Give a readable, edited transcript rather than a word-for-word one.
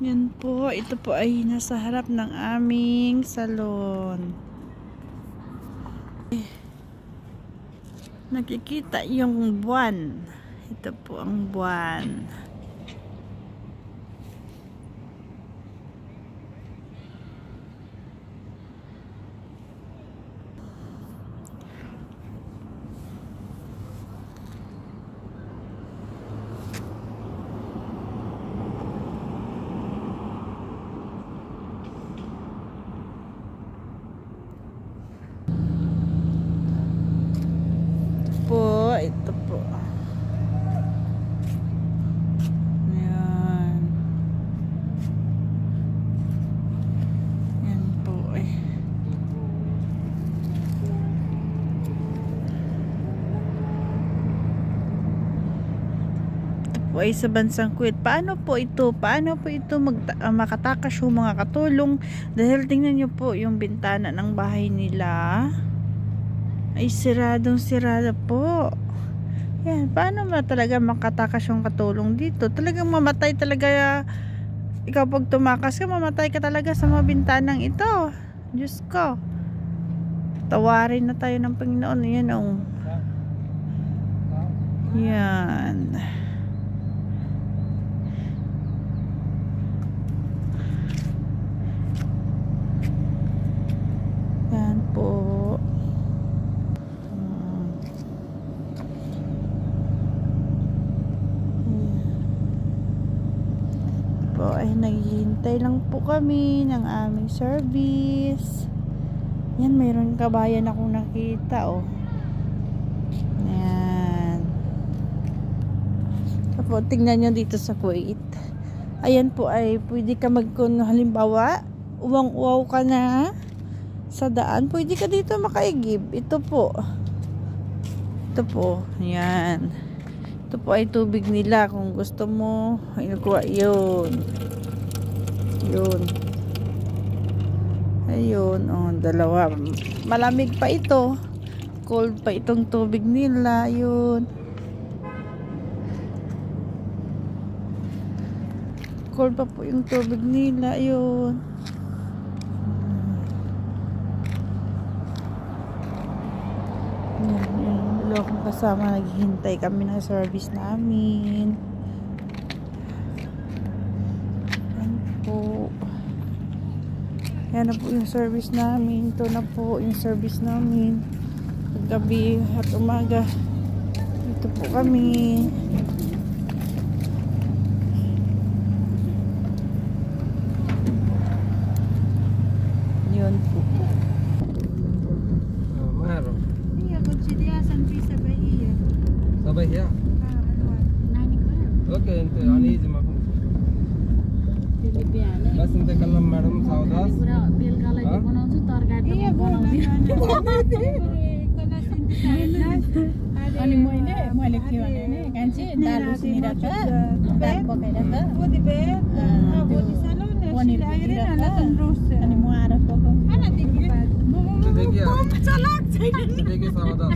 Yan po, ito po ay nasa harap ng aming salon. Nakikita yung buwan. Ito po ang buwan. Ito po. Ayan. Yan po eh. Ito po ay sa bansang Kuwait. Paano po ito? Makatakas yung mga katulong? Dahil tingnan nyo po yung bintana ng bahay nila. Ay siradong sirada po. Yan, paano ba talaga makatakas yung katulong dito? Talagang mamatay talaga. Ikaw pag tumakas ka, mamatay ka talaga sa mga bintanang ito. Diyos ko. Tawarin na tayo ng Panginoon. Yan o. Yan. Yan po. Ay naghihintay lang po kami ng aming service. Yan, mayroon kabayan akong nakita oh. Yan. Tapos tingnan nyo dito sa Kuwait. Ayan po ay pwede ka halimbawa uwang-uwaw ka na sa daan, pwede ka dito makaigib. Ito po. Yan. Ito po ay tubig nila. Kung gusto mo, ay nakuha yun. Ayun. Oh, dalawa. Malamig pa ito. Cold pa itong tubig nila. Ayun. Cold pa po yung tubig nila. Ayun. Dalawa kong kasama, naghihintay kami ng service namin. Yan po. Yan na po yung service namin. Ito na po yung service namin. Gabi at umaga. Ito po kami. Yun po. صباحية اوكي انت عنيزي معكم بس انت كلم मैडम सावधान अनि मैले के भने कान्छी दाल उसिनेर छ दाल पकाएर त पनिर अनि म आएर पकाउँछु देखिए सावधान